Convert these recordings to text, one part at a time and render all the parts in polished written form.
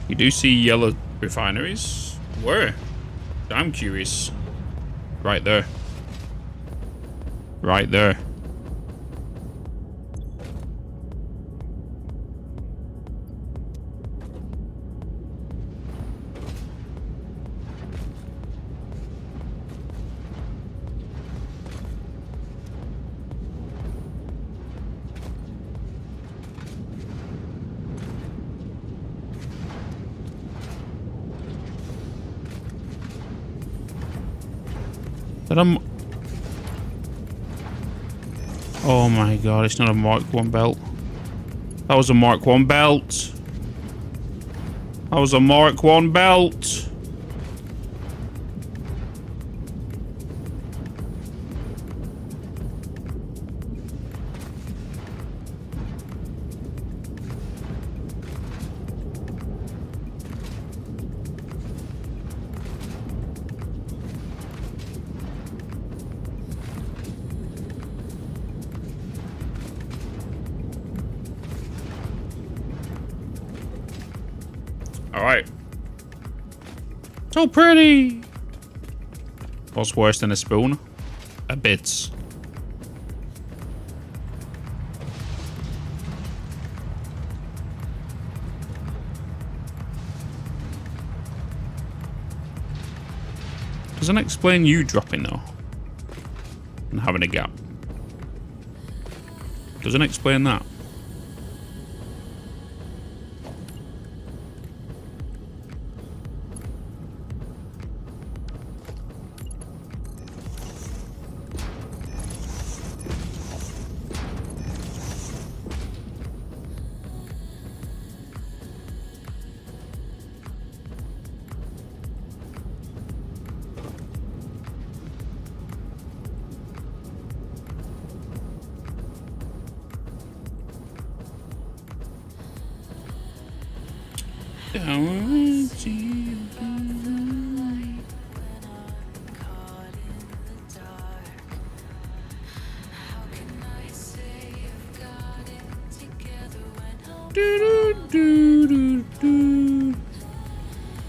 You do see yellow refineries? Where? I'm curious. Right there. Right there. Oh my god, it's not a Mark 1 belt. That was a Mark 1 belt. That was a Mark 1 belt. Alright. So pretty! What's worse than a spoon? A Bitz. Doesn't explain you dropping though. And having a gap. Doesn't explain that.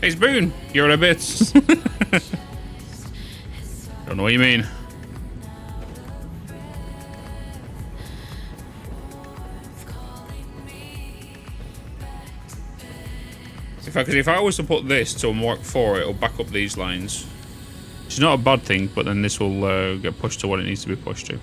Hey Spoon, you're a Bitz. Don't know what you mean. If I was to put this to a Mark 4, it'll back up these lines. It's not a bad thing, but then this will get pushed to what it needs to be pushed to.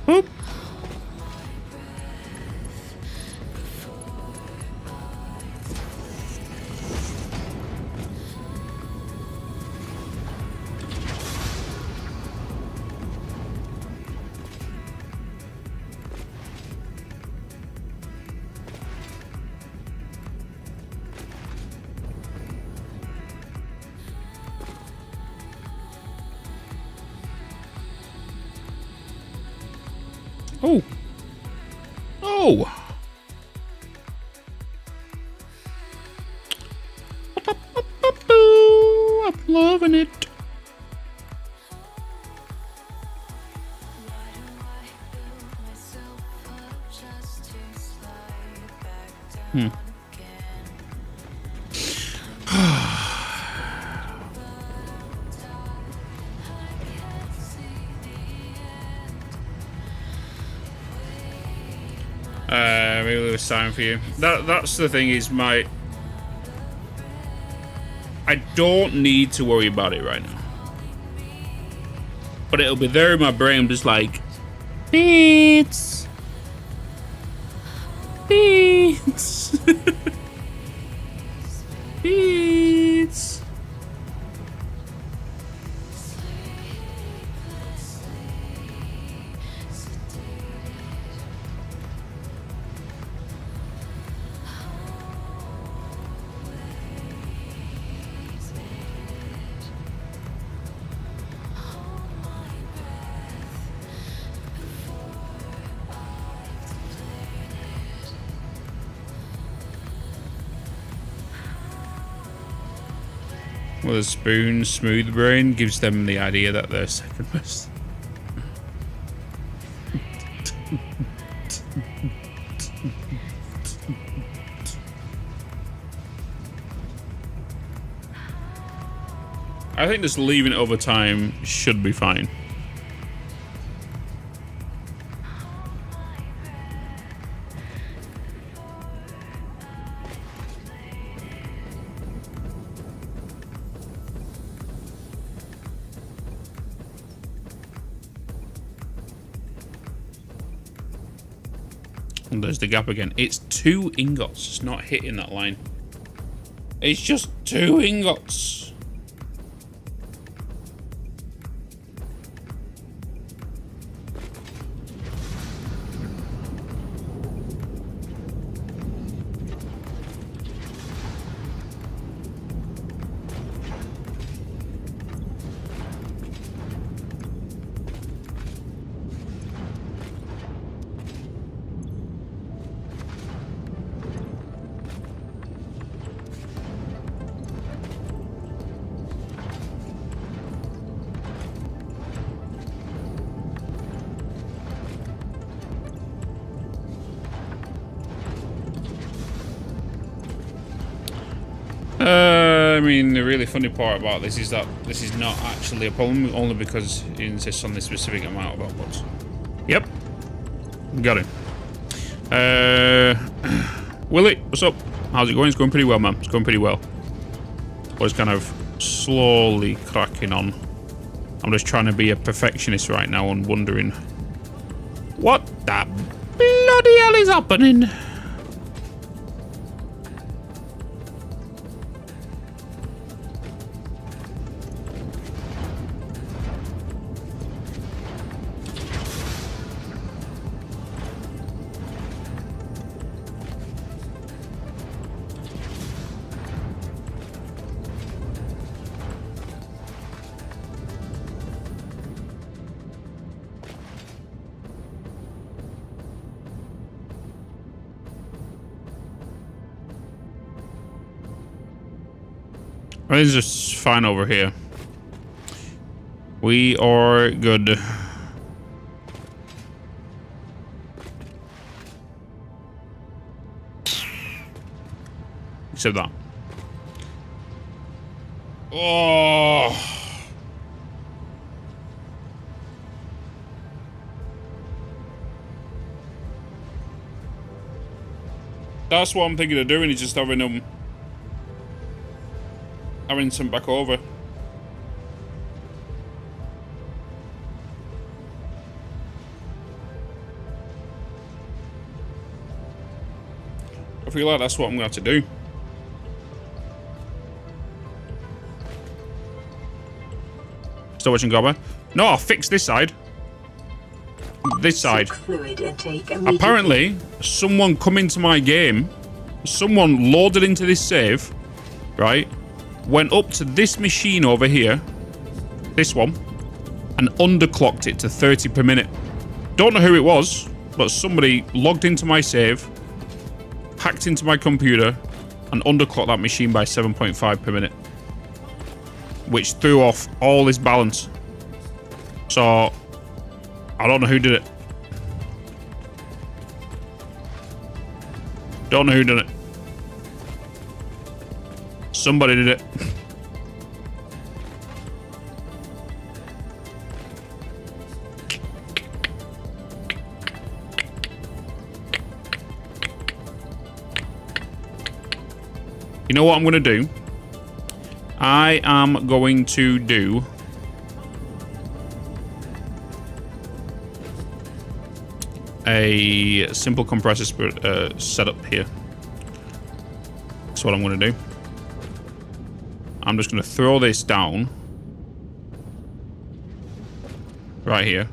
Boop. Oh. Oh. I'm loving it. Maybe it was time for you. That's the thing is I don't need to worry about it right now. But it'll be there in my brain just like, Bitz. Bitz. Bitz. With a spoon, smooth brain gives them the idea that they're second best. I think just leaving it over time should be fine. And there's the gap again. It's 2 ingots. It's not hitting that line. It's just 2 ingots. I mean, the really funny part about this is that this is not actually a problem, only because it insists on this specific amount of outputs. Yep. Got it. Willie, what's up? How's it going? It's going pretty well, man. It's going pretty well. But it's kind of slowly cracking on. I'm just trying to be a perfectionist right now and wondering what the bloody hell is happening? It's just fine over here. We are good. Except that. Oh. That's what I'm thinking of doing, is just having them. Having some back over. I feel like that's what I'm going to have to do. Still watching Gobber? No, I'll fix this side. This side. Apparently, someone come into my game. Someone loaded into this save. Right? Went up to this machine over here, this one, and underclocked it to 30 per minute. Don't know who it was, but somebody logged into my save, hacked into my computer, and underclocked that machine by 7.5 per minute, which threw off all this balance. So, I don't know who did it. Don't know who did it. Somebody did it. You know what I'm going to do? I am going to do... a simple compressor setup here. That's what I'm going to do. I'm just going to throw this down right here.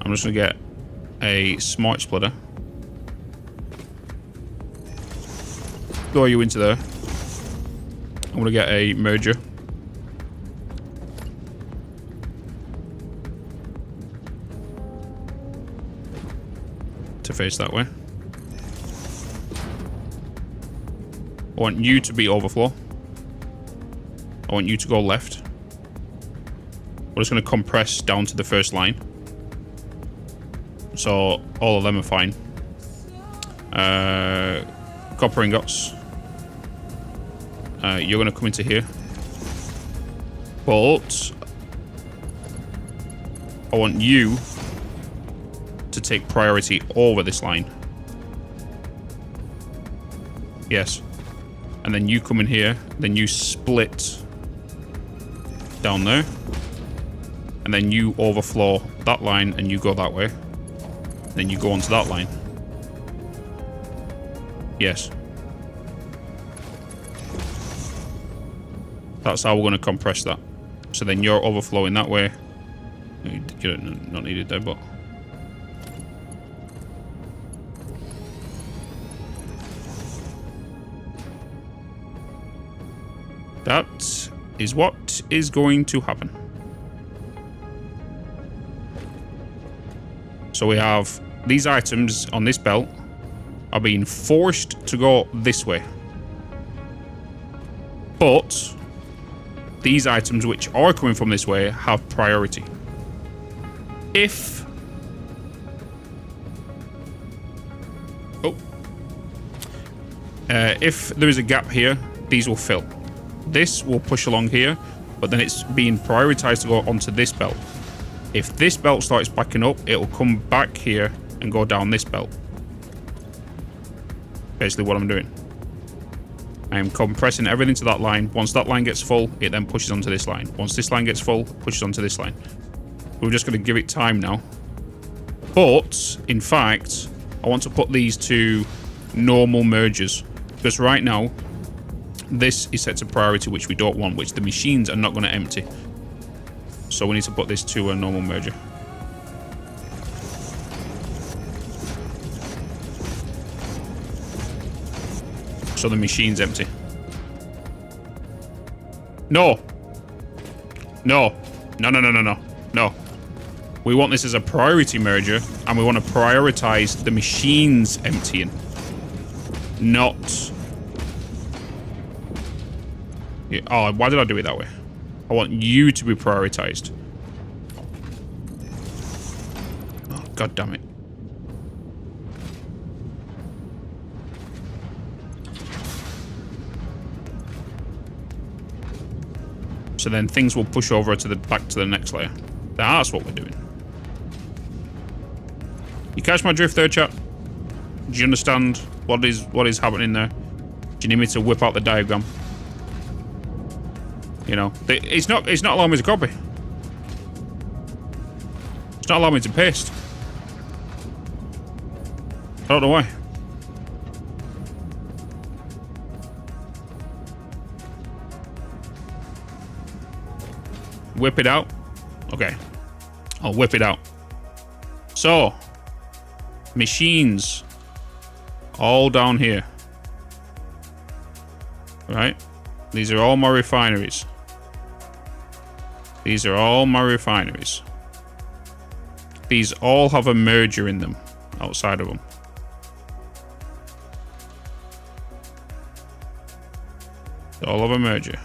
I'm just going to get a smart splitter. Throw you into there. I'm going to get a merger. To face that way. I want you to be overflow. I want you to go left. We're just going to compress down to the first line. So all of them are fine. Copper ingots. You're going to come into here. But I want you to take priority over this line. Yes. And then you come in here. Then you split down there. And then you overflow that line and you go that way. Then you go onto that line. Yes. That's how we're going to compress that. So then you're overflowing that way. You're not needed there, but... that is what is going to happen. So we have these items on this belt are being forced to go this way. But these items which are coming from this way have priority. If... if there is a gap here, these will fill. This will push along here, but then it's being prioritized to go onto this belt. If this belt starts backing up, it will come back here and go down this belt. Basically what I'm doing. I am compressing everything to that line. Once that line gets full, it then pushes onto this line. Once this line gets full, pushes onto this line. We're just going to give it time now. But, in fact, I want to put these to normal mergers. Because right now, this is set to priority, which we don't want, which the machines are not going to empty. So we need to put this to a normal merger. So the machine's empty. No. No. No, no, no, no, no. No. We want this as a priority merger, and we want to prioritize the machines emptying. Not... yeah. Oh, why did I do it that way? I want you to be prioritized. Oh, God damn it. So then things will push over to the back to the next layer. That's what we're doing. You catch my drift there, chat? Do you understand what is happening there? Do you need me to whip out the diagram? You know, it's not allowing me to copy. It's not allowing me to paste. I don't know why. Whip it out. Okay. I'll whip it out. So, machines. All down here. Right? These are all my refineries. These are all my refineries. These all have a merger in them, outside of them. They all have a merger.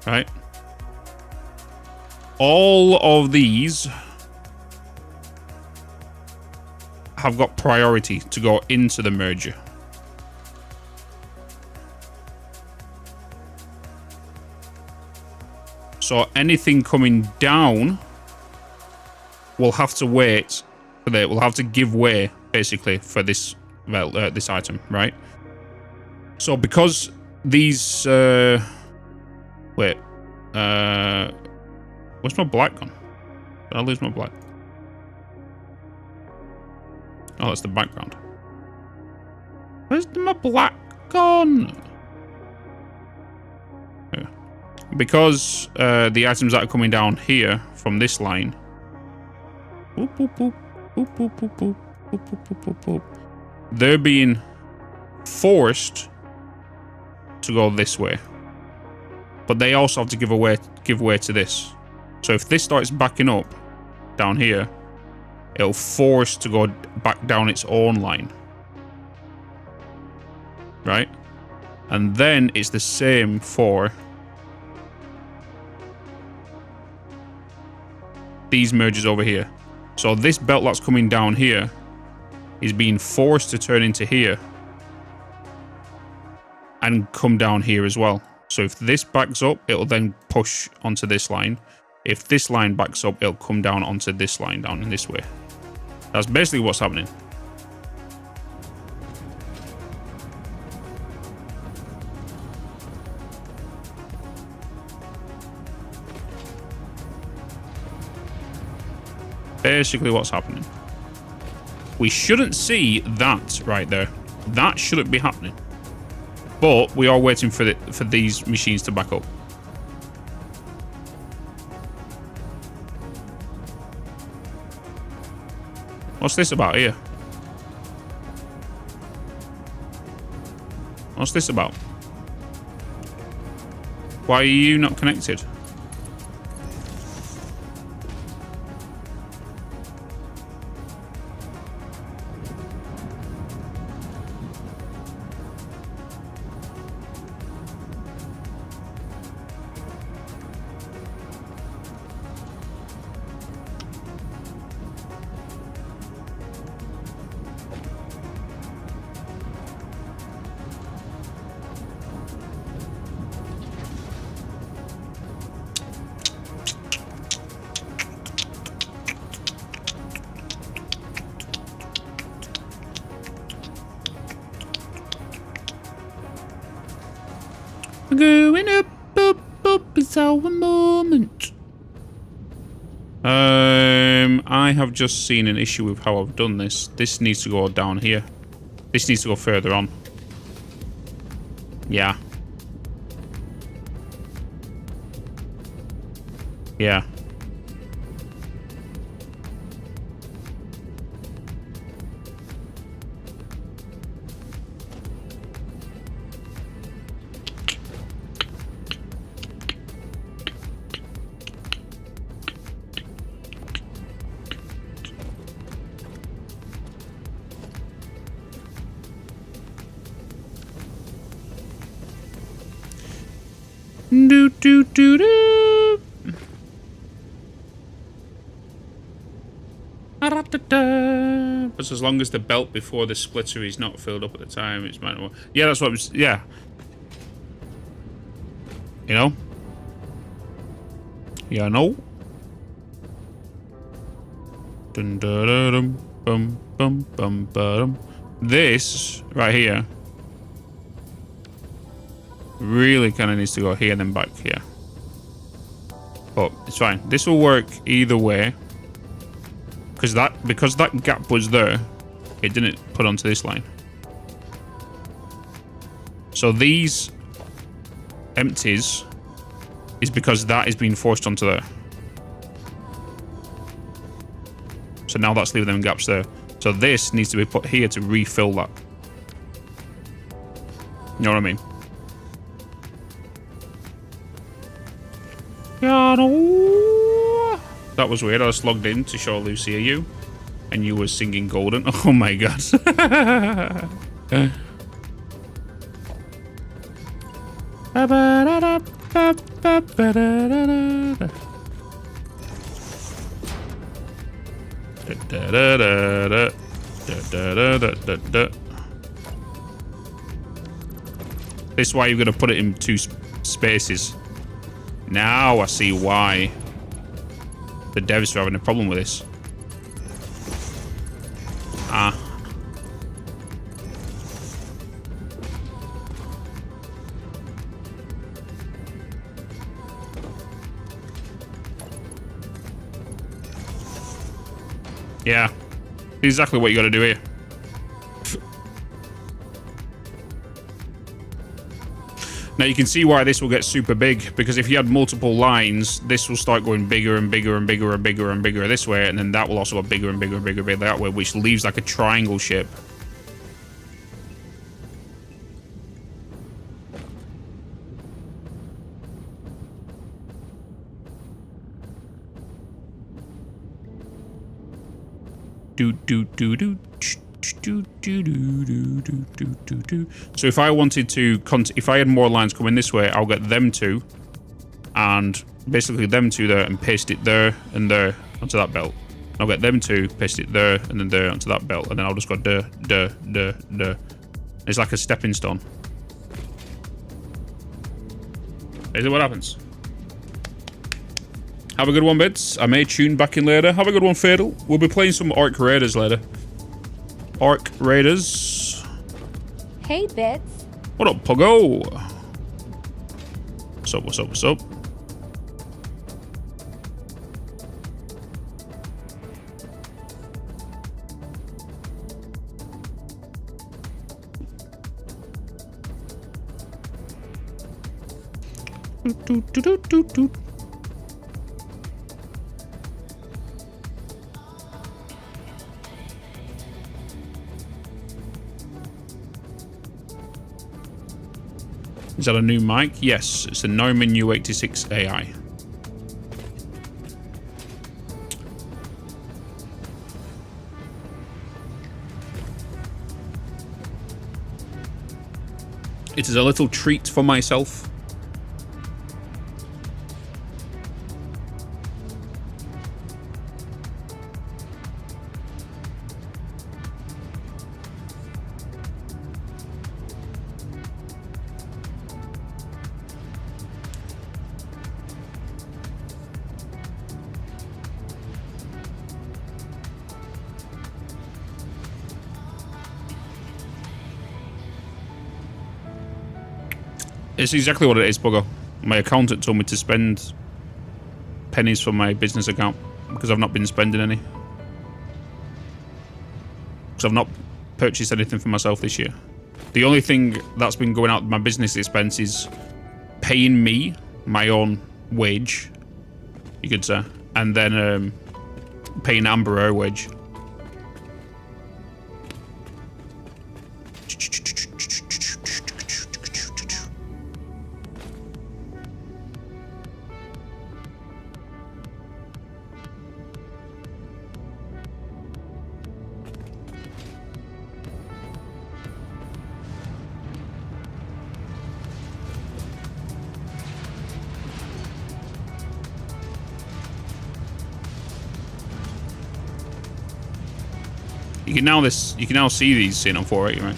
Right? All of these have got priority to go into the merger. So anything coming down will have to wait for that. Will have to give way, basically, for this this item, right? So because these wait, Where's my black gone? Did I lose my black? Oh, that's the background. Where's my black gone? Yeah. Because the items that are coming down here from this line, boop, boop, boop, boop, boop, boop, boop, boop, boop, boop, boop, boop, they're being forced to go this way. But they also have to give way to this. So if this starts backing up down here, it'll force to go back down its own line. Right? And then it's the same for these merges over here. So this belt that's coming down here is being forced to turn into here and come down here as well. So if this backs up, it'll then push onto this line. If this line backs up, it'll come down onto this line down in this way. That's basically what's happening. Basically what's happening. We shouldn't see that right there. That shouldn't be happening. But we are waiting for these machines to back up. What's this about here? What's this about? Why are you not connected? Going up, up, up, it's our moment. I have just seen an issue with how I've done this. This needs to go down here. This needs to go further on. Yeah. Yeah. Do do do do. But as long as the belt before the splitter is not filled up at the time, it's manual. Yeah, that's what I'm. Yeah. You know. Yeah, no. Dun dun dun bum bum bum bum. This right here really kind of needs to go here and then back here. But it's fine. This will work either way. Because that gap was there, it didn't put onto this line. So these empties is because that is being forced onto there. So now that's leaving them gaps there. So this needs to be put here to refill that. You know what I mean? That was weird. I was logged in to show Lucia you, and you were singing Golden. Oh my god. This is why you're going to put it in two spaces. Now I see why the devs are having a problem with this. Ah. Yeah. Exactly what you got to do here. Now you can see why this will get super big, because if you had multiple lines, this will start going bigger and bigger and bigger and bigger and bigger this way, and then that will also go bigger and bigger and bigger and bigger that way, which leaves like a triangle shape. So if I wanted to, if I had more lines coming this way, I'll get them two, and basically them two there, and paste it there and there onto that belt. I'll get them two, paste it there and then there onto that belt, and then I'll just go duh. It's like a stepping stone. Is it what happens? Have a good one, Bitz. I may tune back in later. Have a good one, Fatal. We'll be playing some Orc Raiders later. Orc Raiders. Hey, Bitz. What up, Pogo? What's up, what's up, what's up? Is that a new mic? Yes, it's the Neumann U86 AI. It is a little treat for myself. It's exactly what it is, Bugger. My accountant told me to spend pennies from my business account because I've not been spending any. Because I've not purchased anything for myself this year. The only thing that's been going out of my business expense is paying me my own wage, you could say, and then paying Amber her wage. You can now see these sitting on 480, right?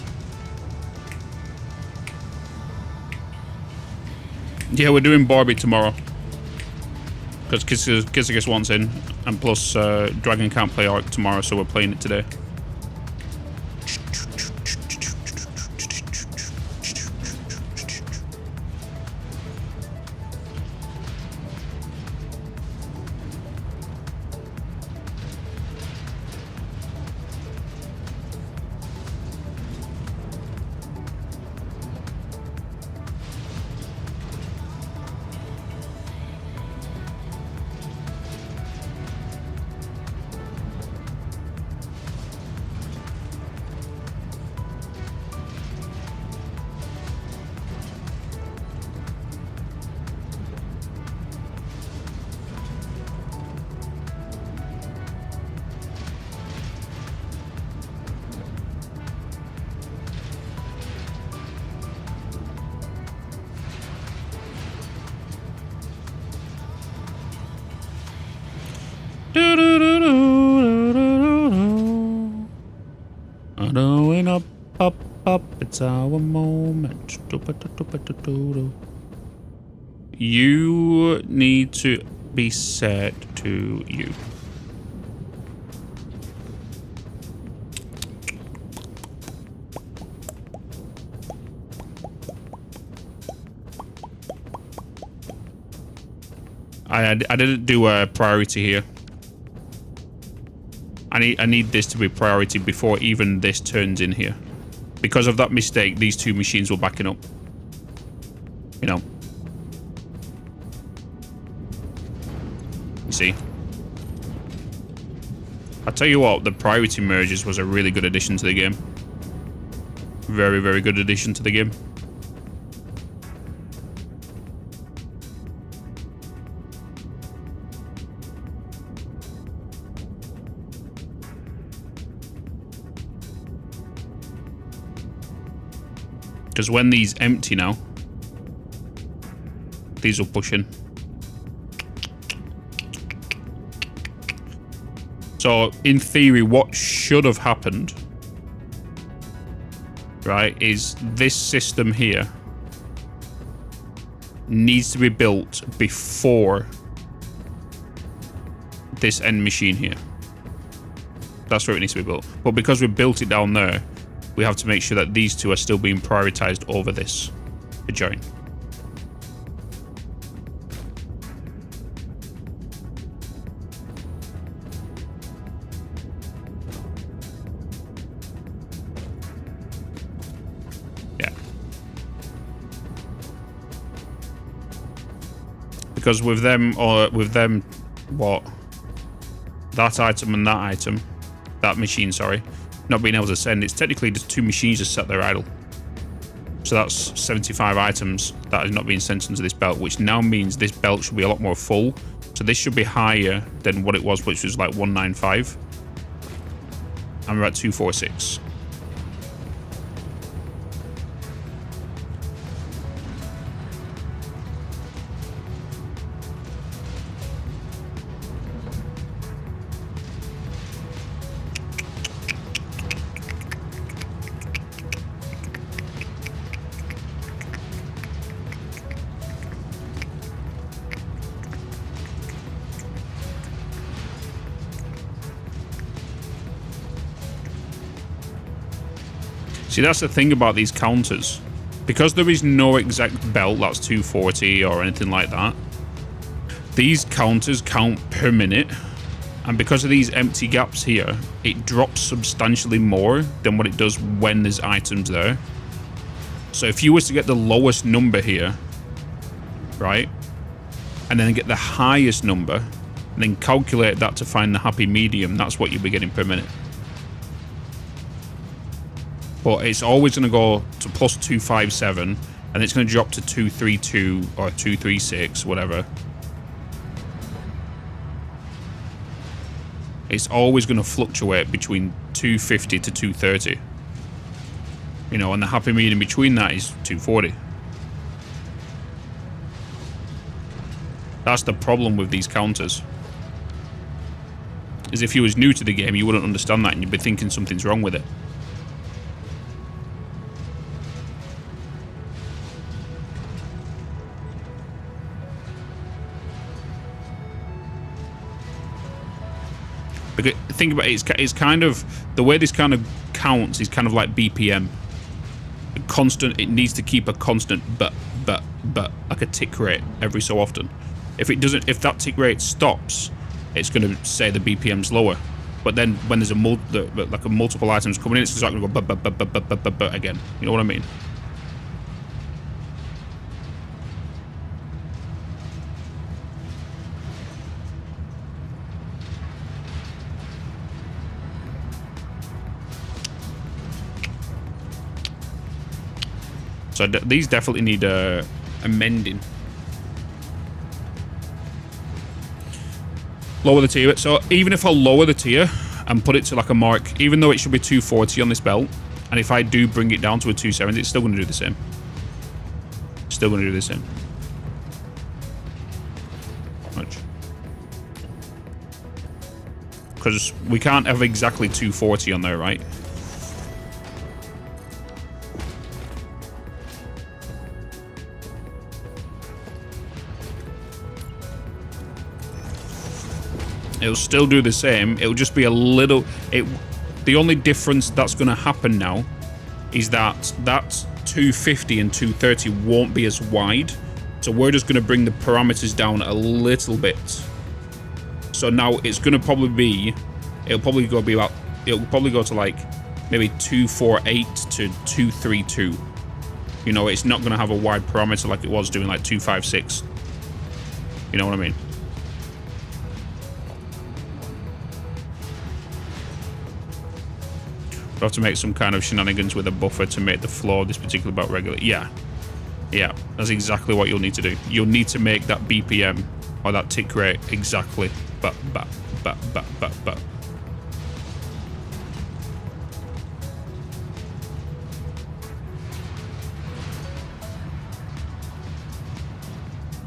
Yeah, we're doing Barbie tomorrow. Because Kizikis wants in. And plus, Dragon can't play Ark tomorrow, so we're playing it today. It's our moment. You need to be said to you. I didn't do a priority here. I need this to be priority before even this turns in here. Because of that mistake, these two machines were backing up. You know. You see? I tell you what, the priority merges was a really good addition to the game. Very, very good addition to the game. Because when these empty now, these will push in. So, in theory, what should have happened, right, is this system here needs to be built before this end machine here. That's where it needs to be built. But because we built it down there, we have to make sure that these two are still being prioritized over this to join. Yeah. Because with them, what? That item and that item, that machine, sorry, not being able to send, it's technically just two machines just sat there idle. So that's 75 items that is not being sent into this belt, which now means this belt should be a lot more full. So this should be higher than what it was, which was like 195. And we're at 246. See, that's the thing about these counters. Because there is no exact belt that's 240 or anything like that, these counters count per minute. And because of these empty gaps here, it drops substantially more than what it does when there's items there. So if you was to get the lowest number here, right, and then get the highest number, and then calculate that to find the happy medium, that's what you'll be getting per minute. But it's always going to go to plus 257, and it's going to drop to 232 or 236, whatever. It's always going to fluctuate between 250 to 230. You know, and the happy medium between that is 240. That's the problem with these counters. Is if you was new to the game, you wouldn't understand that, and you'd be thinking something's wrong with it. Think about it, it's kind of, the way this kind of counts is kind of like BPM. A constant, it needs to keep a constant but, like a tick rate every so often. If it doesn't, if that tick rate stops, it's going to say the BPM's lower. But then when there's a multiple items coming in, it's not going to go but again. You know what I mean? So these definitely need amending. Lower the tier. So even if I lower the tier and put it to like a mark, even though it should be 240 on this belt, and if I do bring it down to a 270, it's still going to do the same. Still going to do the same. Much. Because we can't have exactly 240 on there, right? It'll still do the same. It'll just be a little... The only difference that's going to happen now is that 250 and 230 won't be as wide. So we're just going to bring the parameters down a little bit. So now it's going to probably be it'll probably go to like maybe 248 to 232. You know, it's not going to have a wide parameter like it was doing like 256. You know what I mean? We'll have to make some kind of shenanigans with a buffer to make the flow of this particular belt regular. Yeah. Yeah, that's exactly what you'll need to do. You'll need to make that BPM or that tick rate exactly. But.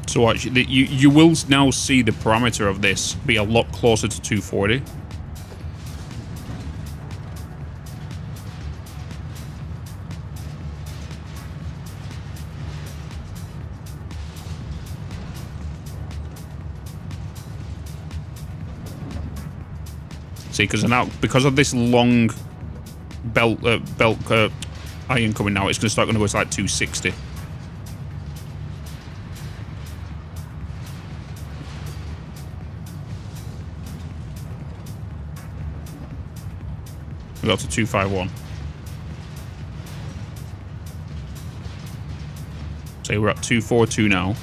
So watch, you will now see the parameter of this be a lot closer to 240. See, because of this long belt iron coming now, it's going to start going to go to like 260. We got to 251. So we're at 242 now.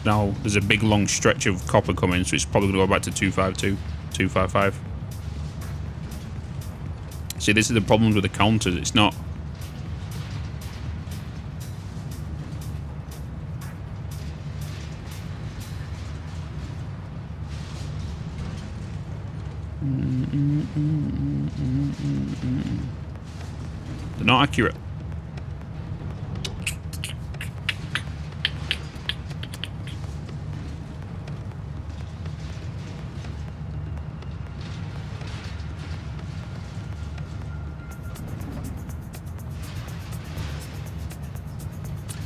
Now there's a big long stretch of copper coming, so it's probably going to go back to 252, 255. See, this is the problems with the counters. It's not. They're not accurate.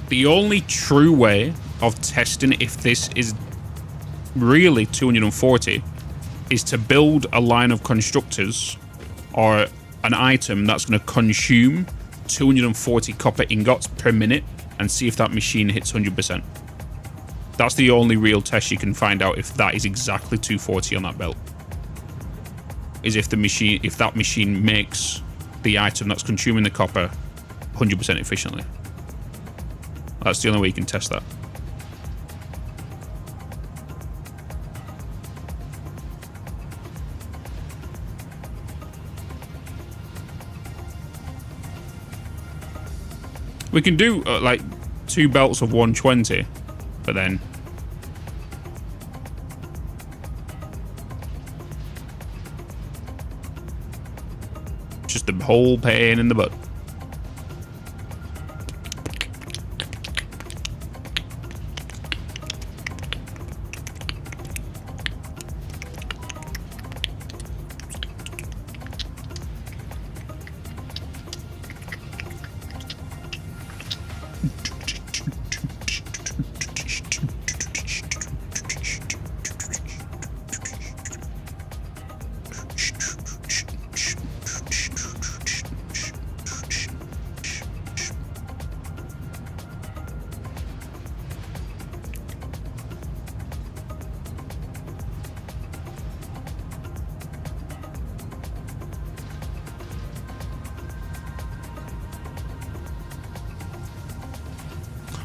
The only true way of testing if this is really 240 is to build a line of constructors or an item that's going to consume 240 copper ingots per minute and see if that machine hits 100%. That's the only real test you can find out if that is exactly 240 on that belt. Is if that machine makes the item that's consuming the copper 100% efficiently. That's the only way you can test that. We can do like 2 belts of 120, but then just the whole pain in the butt.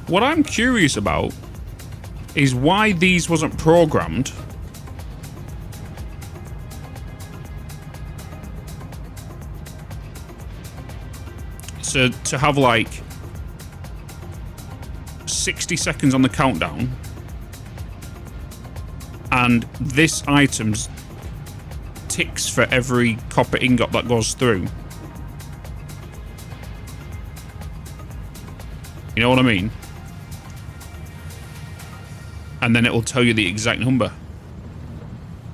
What I'm curious about is why these wasn't programmed so to have like 60 seconds on the countdown and this item's ticks for every copper ingot that goes through. You know what I mean? And then it will tell you the exact number.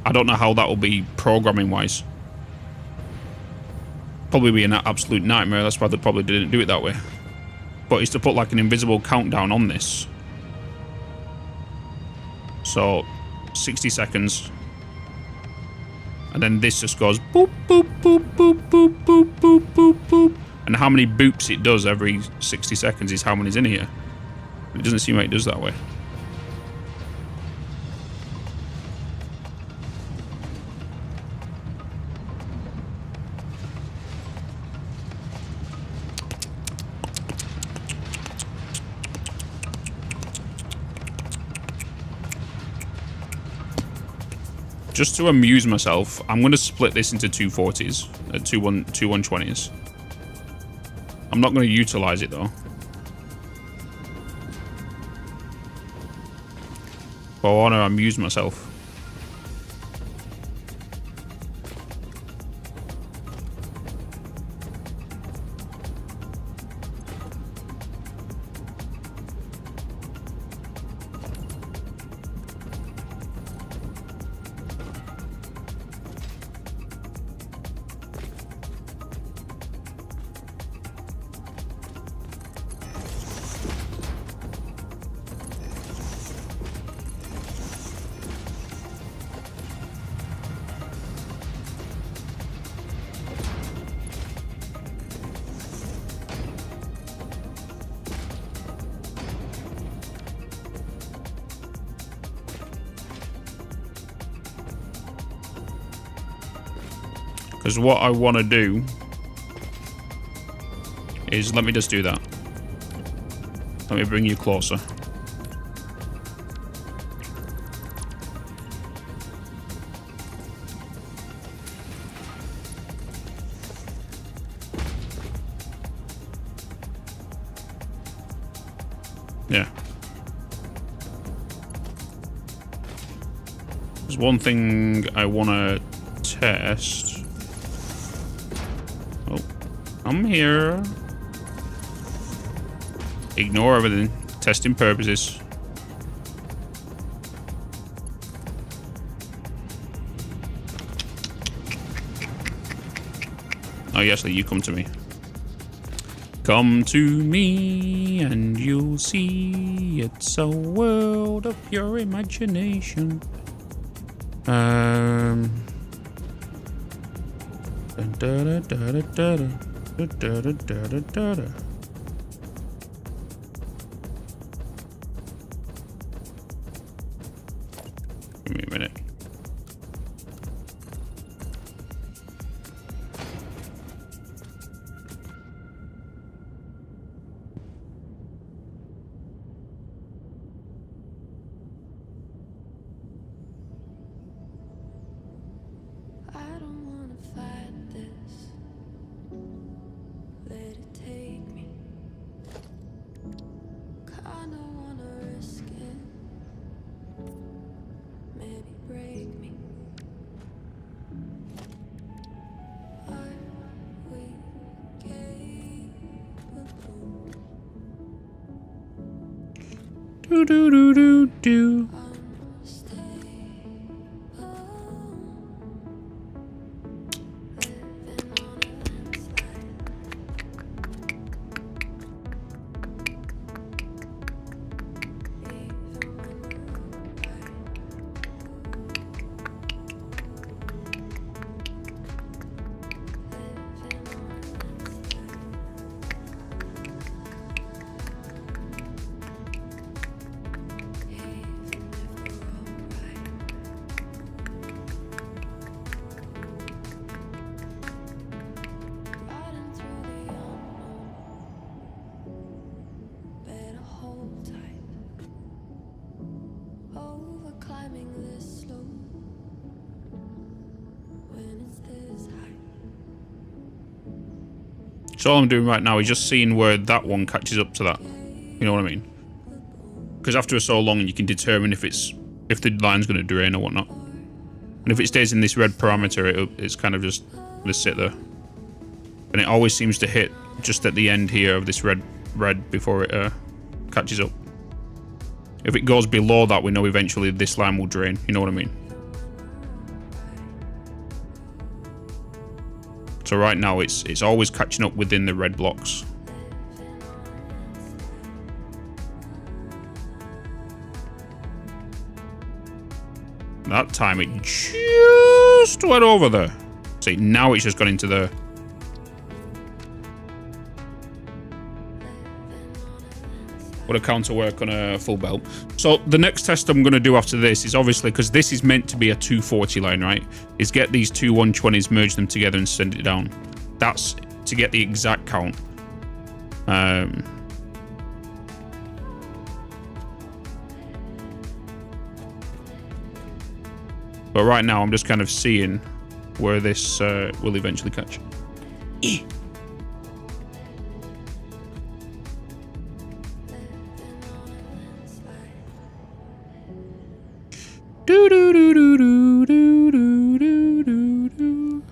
I don't know how that will be programming wise. Probably be an absolute nightmare. That's why they probably didn't do it that way. But it's to put like an invisible countdown on this. So 60 seconds. And then this just goes boop, boop, boop, boop, boop, boop, boop, boop, boop. And how many boops it does every 60 seconds is how many's in here. It doesn't seem like it does that way. just to amuse myself, I'm going to split this into 240s, two 120s. I'm not going to utilize it though. But I want to amuse myself. Because what I want to do is, let me just do that. Let me bring you closer. Yeah. There's one thing I want to test. I'm here. Ignore everything. Testing purposes. Oh, yes, you come to me. Come to me and you'll see it's a world of pure imagination. Da da da da da da. Da, da, da, da, da, da. Give me a minute. Do do do do do. So all I'm doing right now is just seeing where that one catches up to that. You know what I mean? Because after so long, you can determine if the line's going to drain or whatnot. And if it stays in this red parameter, it's kind of just sit there. And it always seems to hit just at the end here of this red before it catches up. If it goes below that, we know eventually this line will drain. You know what I mean? So right now, it's always catching up within the red blocks. That time it just went over there. See, now it's just gone into there. Would a counter work on a full belt? So the next test I'm going to do after this is obviously, because this is meant to be a 240 line, right? Is get these two 120s, merge them together and send it down. That's to get the exact count. But right now, I'm just kind of seeing where this will eventually catch. Do do do do do do do do do do.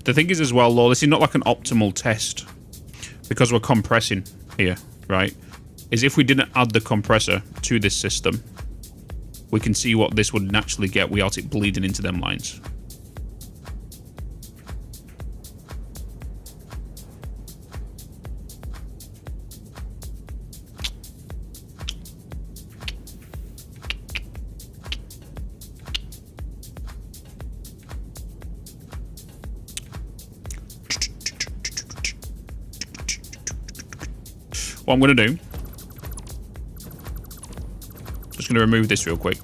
The thing is as well, Law, this is not like an optimal test because we're compressing here, right? Is if we didn't add the compressor to this system, we can see what this would naturally get without it bleeding into them lines. What I'm going to do, just going to remove this real quick.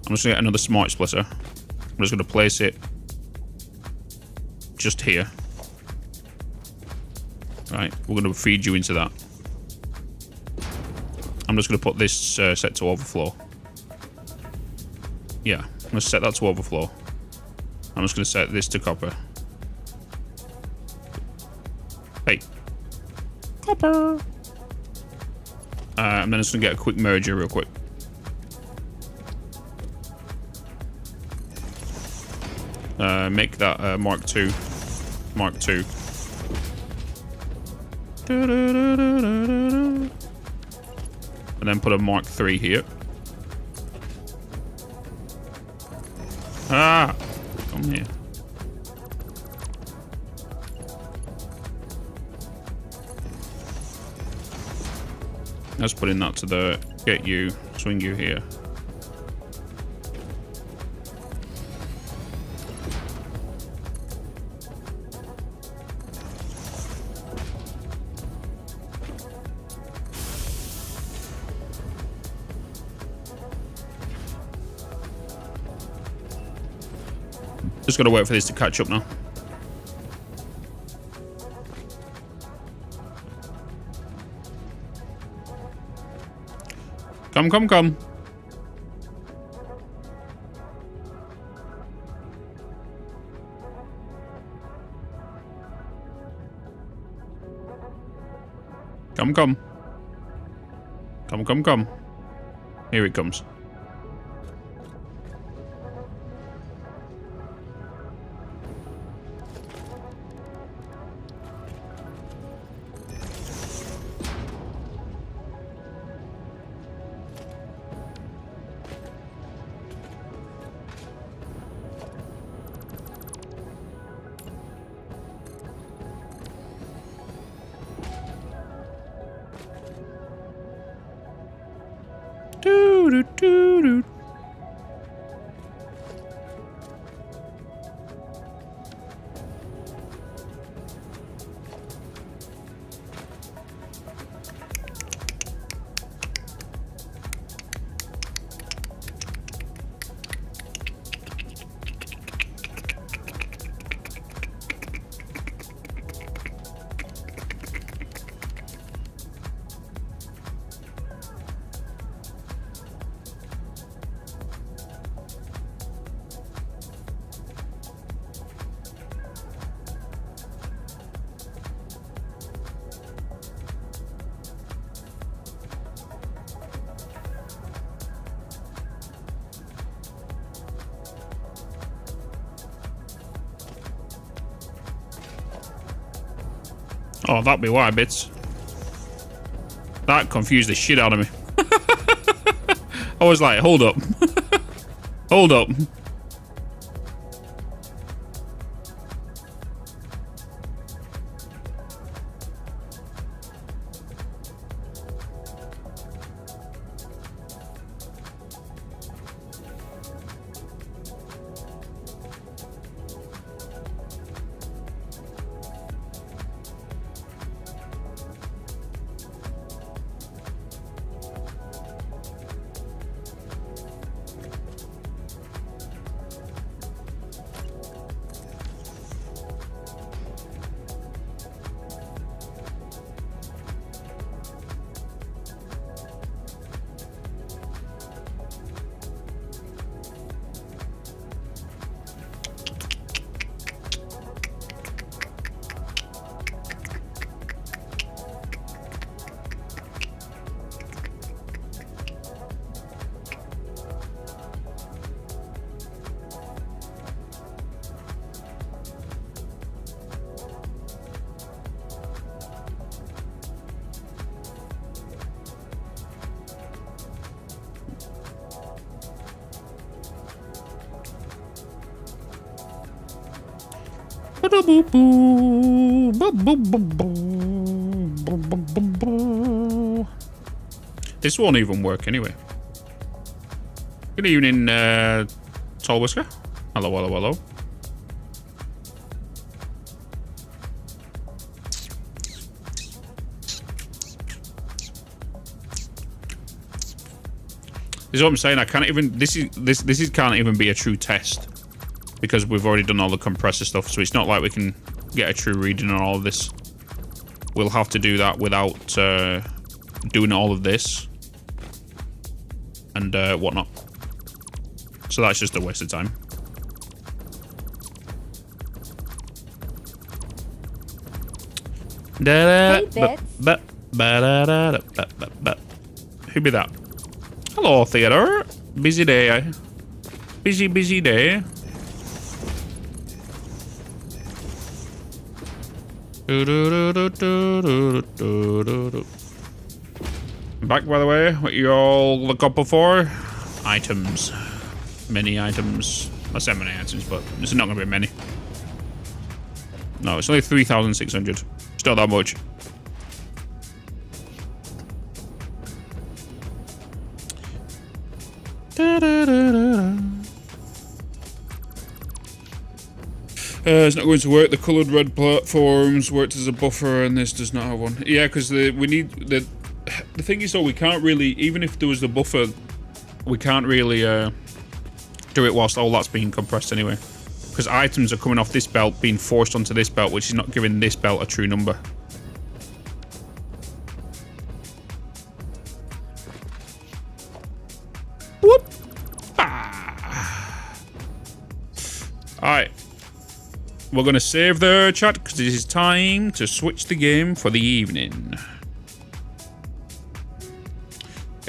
I'm just going to get another smart splitter. I'm just going to place it just here. Right, we're going to feed you into that. I'm just going to put this set to overflow. Yeah, I'm going to set that to overflow. I'm just going to set this to copper. Hey. Copper. And then it's going to get a quick merger real quick. Make that Mark II. Mark II. And then put a Mark III here. Ah! Come here. Let's put in that to the get you, swing you here. Just gotta wait for this to catch up now. Come, come, come. Come, come. Come, come, come. Here it comes. Oh, that'd be why, Bitz. That confused the shit out of me. I was like, hold up. Hold up. This won't even work anyway. Good evening, Tall Whisker. Hello, hello, hello. This is what I'm saying. I can't even. This can't even be a true test because we've already done all the compressor stuff. So it's not like we can get a true reading on all of this. We'll have to do that without doing all of this and whatnot. So that's just a waste of time. Hey, Who be that? Hello, theater. Busy day. Busy day. Back, by the way. What you all look up for? Items. Many items. I said many items, but there's not going to be many. No, it's only 3,600. It's not that much. It's not going to work. The coloured red platforms worked as a buffer, and this does not have one. Yeah, because we need the thing is though, we can't really, even if there was the buffer, we can't really do it whilst all that's being compressed anyway. Because items are coming off this belt, being forced onto this belt, which is not giving this belt a true number. Whoop! Ah. Alright. We're going to save the chat because it is time to switch the game for the evening.